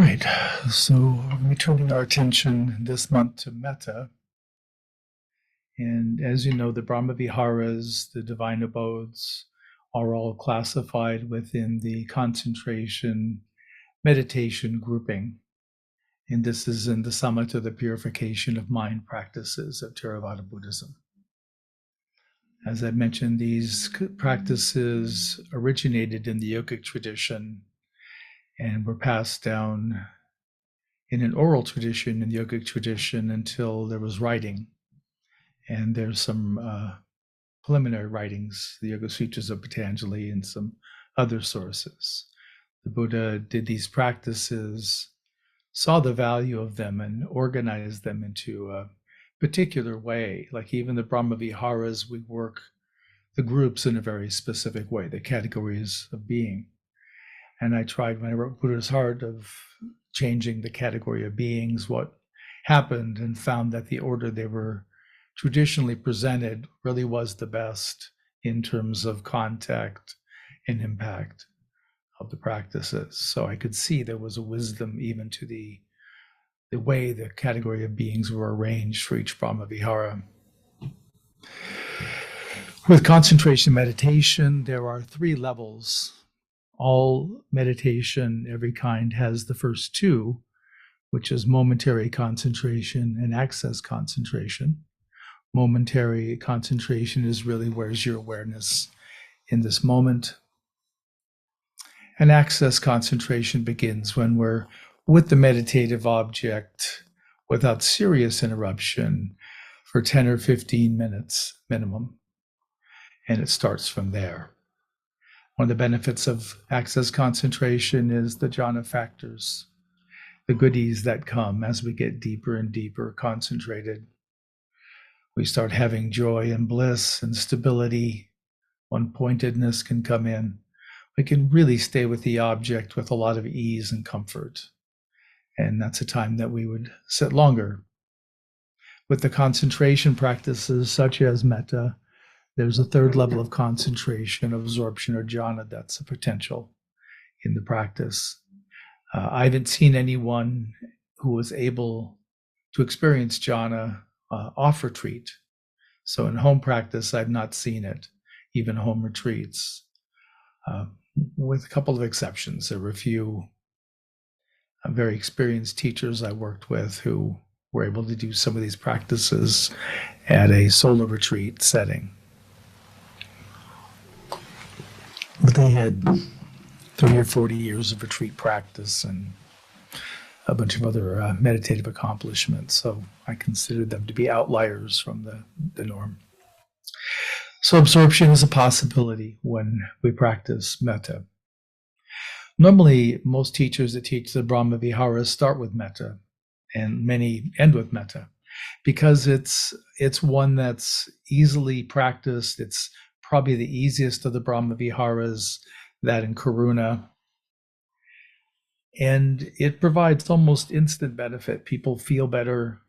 right, so we're turning our attention this month to metta. And as you know, the Brahma Viharas, the divine abodes, are all classified within the concentration meditation grouping. And this is in the Samatha, the purification of mind practices of Theravada Buddhism. As I mentioned, these practices originated in the yogic tradition and were passed down in an oral tradition, in the yogic tradition, until there was writing. And there's some preliminary writings, the Yoga Sutras of Patanjali and some other sources. The Buddha did these practices, saw the value of them, and organized them into a particular way. Like even the Brahma Viharas, we work the groups in a very specific way, the categories of being. And I tried, when I wrote Buddha's Heart, of changing the category of beings, what happened, and found that the order they were traditionally presented really was the best in terms of contact and impact of the practices. So I could see there was a wisdom even to the way the category of beings were arranged for each Brahma Vihara. With concentration meditation, there are 3 levels. All meditation, every kind, has the first 2, which is momentary concentration and access concentration. Momentary concentration is really, where's your awareness in this moment? And access concentration begins when we're with the meditative object without serious interruption for 10 or 15 minutes minimum. And it starts from there. One of the benefits of access concentration is the jhana factors, the goodies that come as we get deeper and deeper concentrated. We start having joy and bliss and stability. One-pointedness can come in. We can really stay with the object with a lot of ease and comfort. And that's a time that we would sit longer. With the concentration practices such as metta, there's a 3rd level of concentration, absorption, or jhana. That's a potential in the practice. I haven't seen anyone who was able to experience jhana off retreat. So in home practice, I've not seen it, even home retreats, with a couple of exceptions. There were a few very experienced teachers I worked with who were able to do some of these practices at a solo retreat setting. But they had 30 or 40 years of retreat practice and a bunch of other meditative accomplishments. So I considered them to be outliers from the norm. So absorption is a possibility when we practice metta. Normally, most teachers that teach the Brahma Viharas start with metta, and many end with metta, because it's one that's easily practiced. It's probably the easiest of the Brahma Viharas, that in Karuna. And it provides almost instant benefit. People feel better,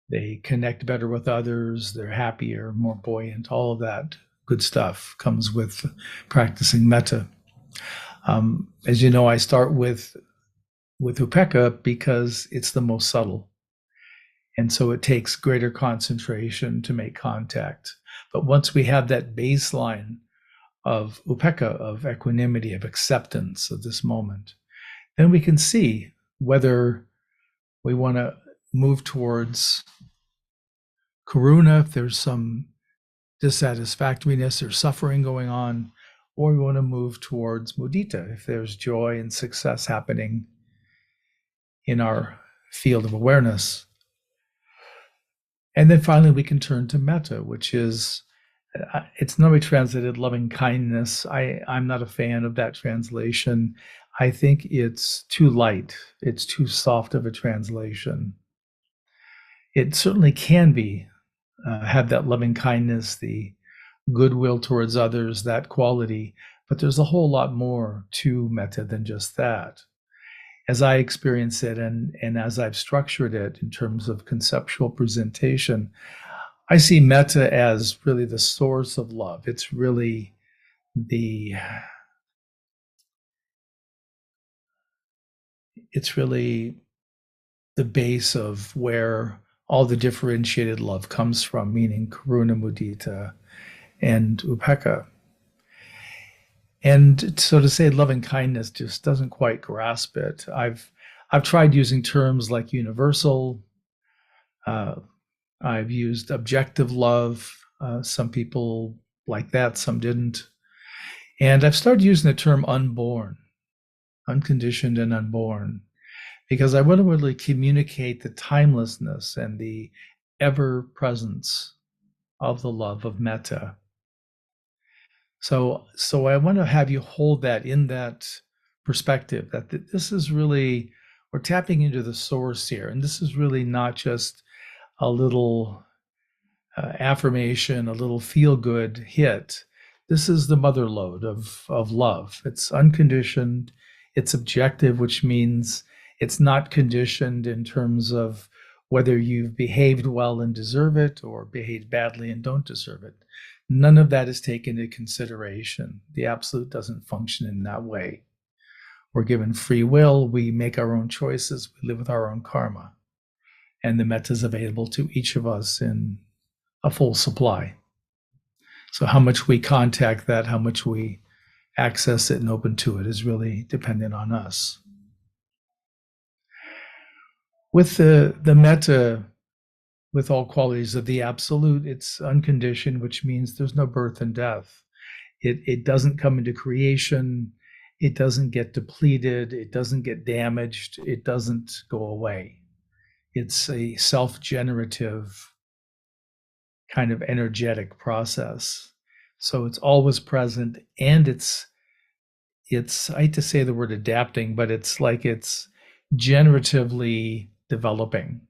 they connect better with others, they're happier, more buoyant. All of that good stuff comes with practicing metta. As you know, I start with upekkha because it's the most subtle. And so it takes greater concentration to make contact. But once we have that baseline of upekkha, of equanimity, of acceptance of this moment, then we can see whether we want to move towards karuna, if there's some dissatisfactoriness or suffering going on, or we want to move towards mudita, if there's joy and success happening in our field of awareness. And then finally, we can turn to metta, which is, it's normally translated loving kindness. I'm not a fan of that translation. I think it's too light. It's too soft of a translation. It certainly can be, have that loving kindness, the goodwill towards others, that quality, but there's a whole lot more to metta than just that. As I experience it and as I've structured it in terms of conceptual presentation, I see metta as really the source of love. It's really it's really the base of where all the differentiated love comes from, meaning karuna, mudita, and upekkha. And so to say loving kindness just doesn't quite grasp it. I've tried using terms like universal. I've used objective love. Some people like that, some didn't. And I've started using the term unborn, unconditioned and unborn, because I want to really communicate the timelessness and the ever presence of the love of metta. So I want to have you hold that in that perspective, that this is really, we're tapping into the source here. And this is really not just a little affirmation, a little feel good hit. This is the mother lode of love. It's unconditioned, it's objective, which means it's not conditioned in terms of whether you've behaved well and deserve it or behaved badly and don't deserve it. None of that is taken into consideration. The absolute doesn't function in that way. We're given free will, we make our own choices, we live with our own karma. And the metta is available to each of us in a full supply. So how much we contact that, how much we access it and open to it is really dependent on us. With the metta, with all qualities of the absolute, it's unconditioned, which means there's no birth and death. It doesn't come into creation. It doesn't get depleted. It doesn't get damaged. It doesn't go away. It's a self-generative kind of energetic process. So it's always present, and it's I hate to say the word adapting, but it's like it's generatively developing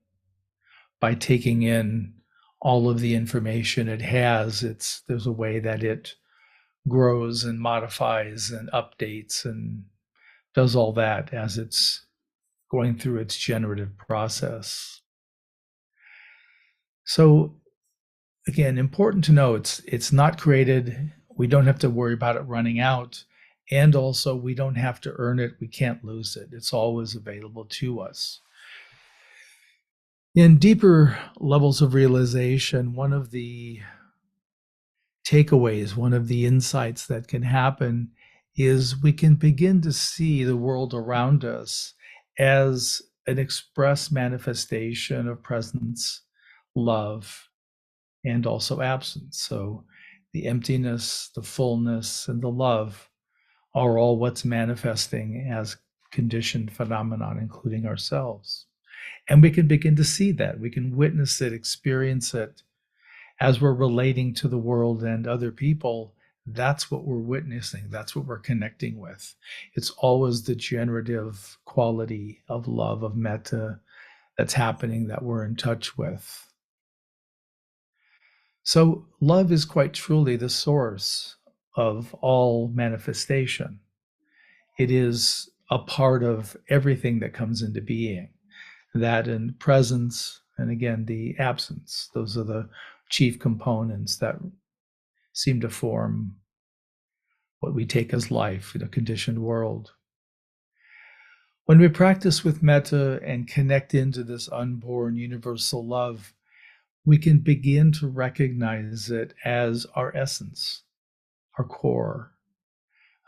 by taking in all of the information it has. There's a way that it grows and modifies and updates and does all that as it's going through its generative process. So again, important to know, it's not created. We don't have to worry about it running out. And also, we don't have to earn it. We can't lose it. It's always available to us. In deeper levels of realization, one of the takeaways, one of the insights that can happen is we can begin to see the world around us as an express manifestation of presence, love, and also absence. So the emptiness, the fullness, and the love are all what's manifesting as conditioned phenomenon, including ourselves. And we can begin to see that. We can witness it, experience it as we're relating to the world and other people. That's what we're witnessing. That's what we're connecting with. It's always the generative quality of love, of metta, that's happening, that we're in touch with. So love is quite truly the source of all manifestation. It is a part of everything that comes into being. That and presence, and again, the absence. Those are the chief components that seem to form what we take as life in a conditioned world. When we practice with metta and connect into this unborn universal love, we can begin to recognize it as our essence, our core,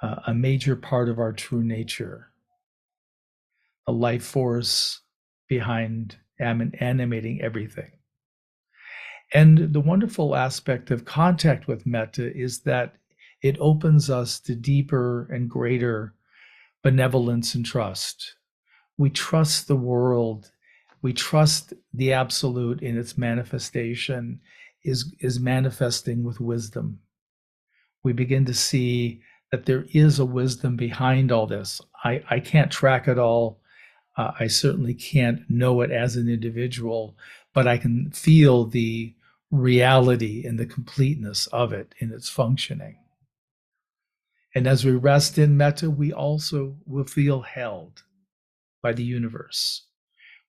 a major part of our true nature, a life force behind animating everything. And the wonderful aspect of contact with metta is that it opens us to deeper and greater benevolence and trust. We trust the world. We trust the absolute in its manifestation is manifesting with wisdom. We begin to see that there is a wisdom behind all this. I can't track it all. I certainly can't know it as an individual, but I can feel the reality and the completeness of it in its functioning. And as we rest in metta, we also will feel held by the universe.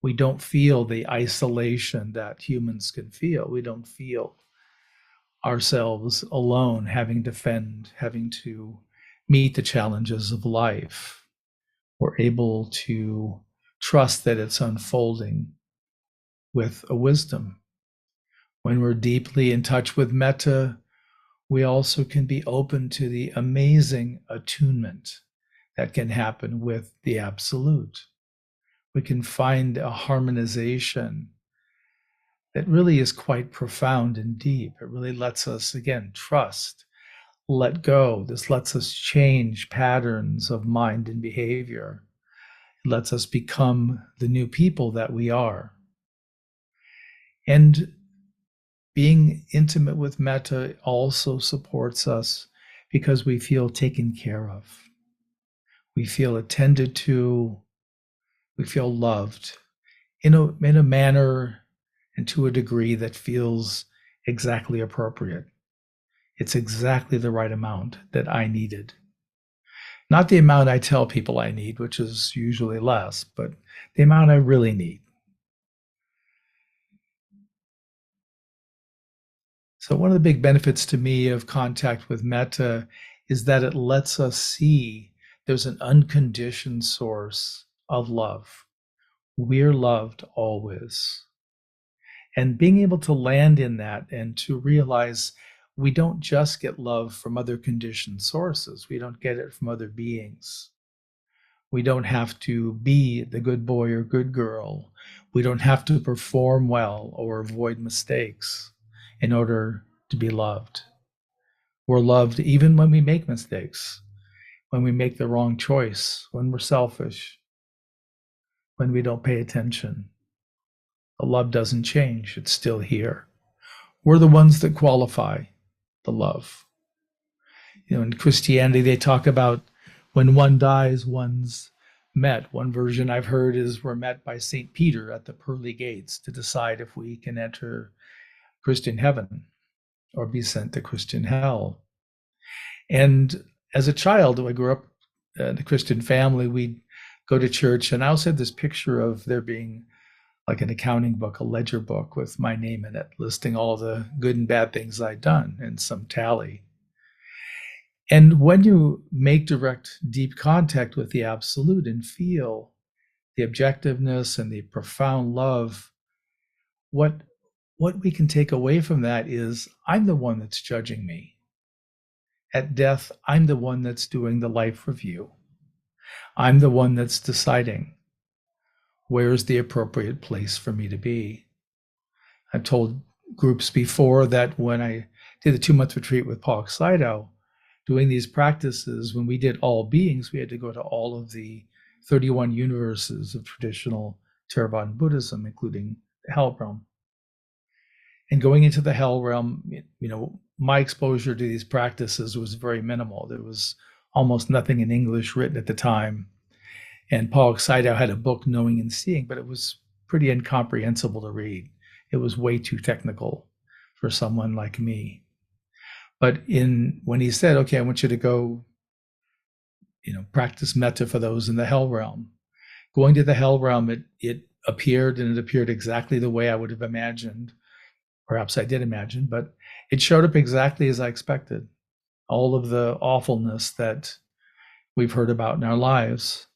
We don't feel the isolation that humans can feel. We don't feel ourselves alone, having to meet the challenges of life. We're able to trust that it's unfolding with a wisdom. When we're deeply in touch with metta, we also can be open to the amazing attunement that can happen with the absolute. We can find a harmonization that really is quite profound and deep. It really lets us, again, trust, let go. This lets us change patterns of mind and behavior. It lets us become the new people that we are. And being intimate with metta also supports us because we feel taken care of. We feel attended to. We feel loved in a manner and to a degree that feels exactly appropriate. It's exactly the right amount that I needed. Not the amount I tell people I need, which is usually less, but the amount I really need. So one of the big benefits to me of contact with metta is that it lets us see there's an unconditioned source of love. We're loved always. And being able to land in that and to realize we don't just get love from other conditioned sources. We don't get it from other beings. We don't have to be the good boy or good girl. We don't have to perform well or avoid mistakes in order to be loved. We're loved even when we make mistakes, when we make the wrong choice, when we're selfish, when we don't pay attention. The love doesn't change. It's still here. We're the ones that qualify the love. In Christianity, they talk about when one dies, one's met. One version I've heard is we're met by St. Peter at the pearly gates to decide if we can enter Christian heaven or be sent to Christian hell. And as a child, I grew up in a Christian family. We'd go to church, and I also had this picture of there being like an accounting book, a ledger book with my name in it, listing all the good and bad things I'd done and some tally. And when you make direct, deep contact with the absolute and feel the objectiveness and the profound love, what we can take away from that is I'm the one that's judging me. At death, I'm the one that's doing the life review. I'm the one that's deciding where's the appropriate place for me to be. I've told groups before that when I did the 2-month retreat with Paul Sando, doing these practices, when we did all beings, we had to go to all of the 31 universes of traditional Theravada Buddhism, including the hell realm. And going into the hell realm, my exposure to these practices was very minimal. There was almost nothing in English written at the time. And Paul Sando had a book, Knowing and Seeing, but it was pretty incomprehensible to read. It was way too technical for someone like me. But when he said, okay, I want you to go, practice metta for those in the hell realm. Going to the hell realm, it appeared, and it appeared exactly the way I would have imagined. Perhaps I did imagine, but it showed up exactly as I expected. All of the awfulness that we've heard about in our lives.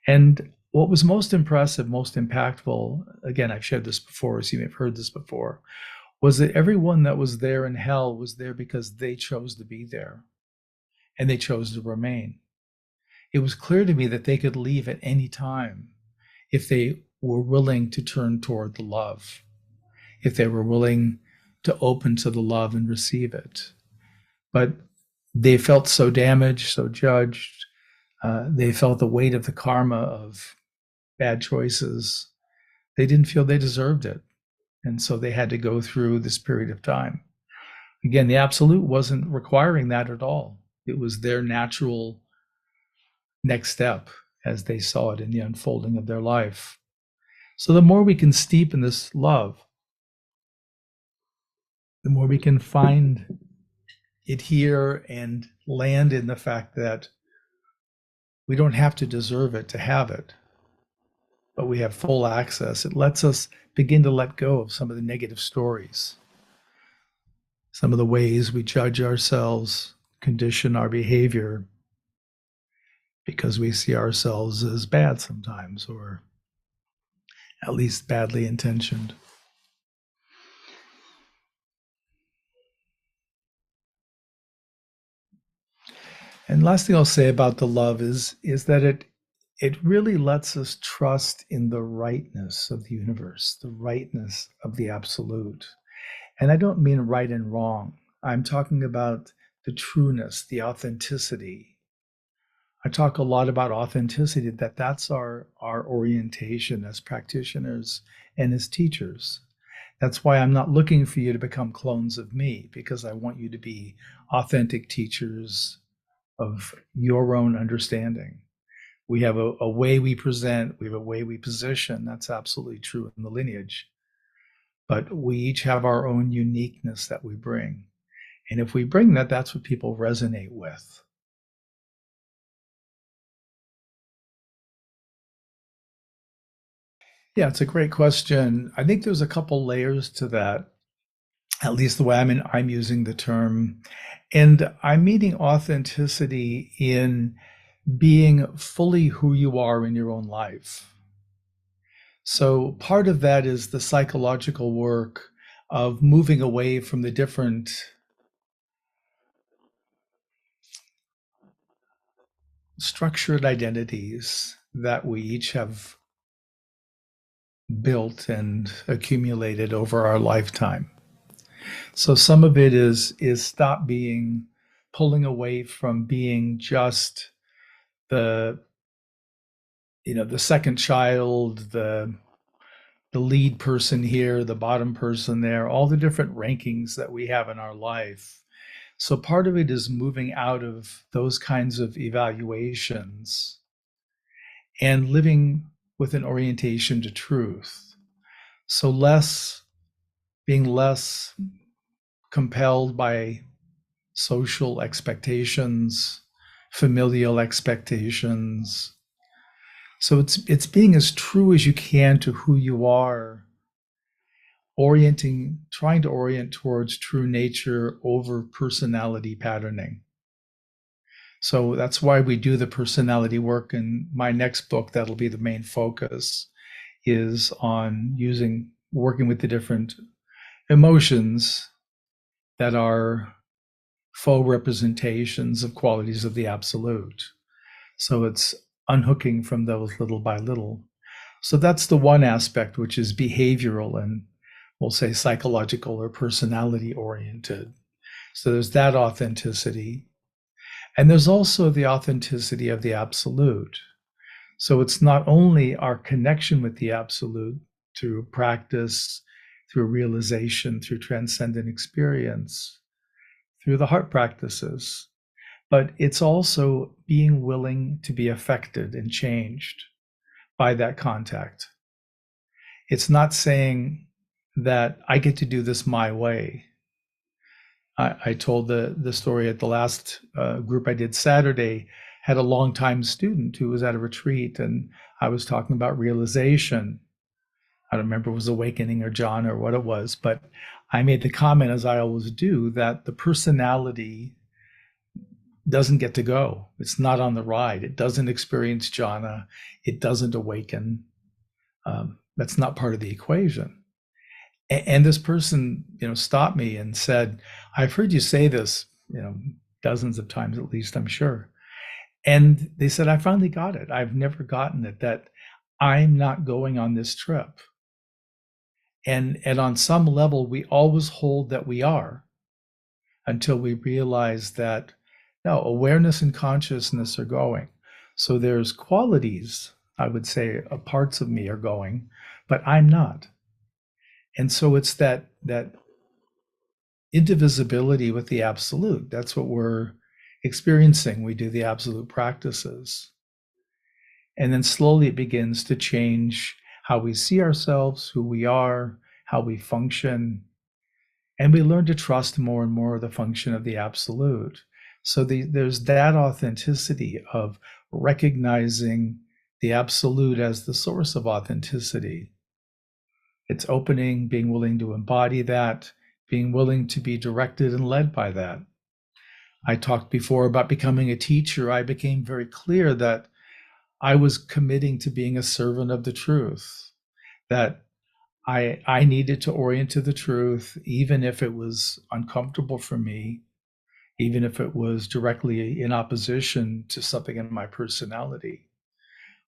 And what was most impressive, most impactful, again, I've shared this before, so you may have heard this before, was that everyone that was there in hell was there because they chose to be there and they chose to remain. It was clear to me that they could leave at any time if they were willing to turn toward the love, if they were willing to open to the love and receive it. But they felt so damaged, so judged. They felt the weight of the karma of bad choices. They didn't feel they deserved it. And so they had to go through this period of time. Again, the absolute wasn't requiring that at all. It was their natural next step as they saw it in the unfolding of their life. So the more we can steep in this love, the more we can find it here and land in the fact that we don't have to deserve it to have it, but we have full access. It lets us begin to let go of some of the negative stories, some of the ways we judge ourselves, condition our behavior because we see ourselves as bad sometimes, or at least badly intentioned. And last thing I'll say about the love is that it really lets us trust in the rightness of the universe, the rightness of the absolute. And I don't mean right and wrong. I'm talking about the trueness, the authenticity. I talk a lot about authenticity, that's our orientation as practitioners and as teachers. That's why I'm not looking for you to become clones of me, because I want you to be authentic teachers of your own understanding. We have a way we present, we have a way we position. That's absolutely true in the lineage. But we each have our own uniqueness that we bring. And if we bring that, that's what people resonate with. Yeah, it's a great question. I think there's a couple layers to that, at least the way I'm using the term. And I'm meeting authenticity in being fully who you are in your own life. So part of that is the psychological work of moving away from the different structured identities that we each have built and accumulated over our lifetime. So some of it is stop being pulling away from being just the the second child, the lead person here, the bottom person there, all the different rankings that we have in our life. So part of it is moving out of those kinds of evaluations and living with an orientation to truth. So being less compelled by social expectations, familial expectations. So it's being as true as you can to who you are, trying to orient towards true nature over personality patterning. So that's why we do the personality work. In my next book, that'll be the main focus, is on working with the different emotions that are faux representations of qualities of the absolute. So it's unhooking from those little by little. So that's the one aspect, which is behavioral and we'll say psychological or personality oriented. So there's that authenticity. And there's also the authenticity of the absolute. So it's not only our connection with the absolute through practice, through realization, through transcendent experience, through the heart practices, but it's also being willing to be affected and changed by that contact. It's not saying that I get to do this my way. I told the story at the last group I did Saturday, had a longtime student who was at a retreat, and I was talking about realization. I don't remember if it was awakening or John or what it was, but I made the comment, as I always do, that the personality doesn't get to go. It's not on the ride. It doesn't experience jhana. It doesn't awaken. That's not part of the equation. And this person, stopped me and said, "I've heard you say this, dozens of times at least, I'm sure." And they said, "I finally got it. I've never gotten it, that I'm not going on this trip." And on some level, we always hold that we are, until we realize that no, awareness and consciousness are going. So there's qualities, I would say, parts of me are going, but I'm not. And so it's that indivisibility with the absolute. That's what we're experiencing. We do the absolute practices. And then slowly it begins to change how we see ourselves, who we are, how we function. And we learn to trust more and more the function of the absolute. So there's that authenticity of recognizing the absolute as the source of authenticity. It's opening, being willing to embody that, being willing to be directed and led by that. I talked before about becoming a teacher. I became very clear that I was committing to being a servant of the truth, that I needed to orient to the truth, even if it was uncomfortable for me, even if it was directly in opposition to something in my personality.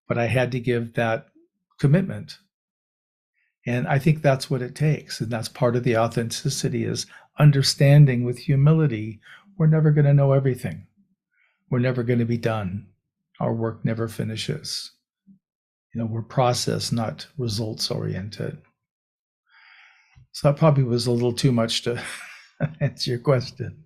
But I had to give that commitment. And I think that's what it takes. And that's part of the authenticity, is understanding with humility, we're never going to know everything. We're never going to be done. Our work never finishes. We're process, not results oriented. So that probably was a little too much to answer your question.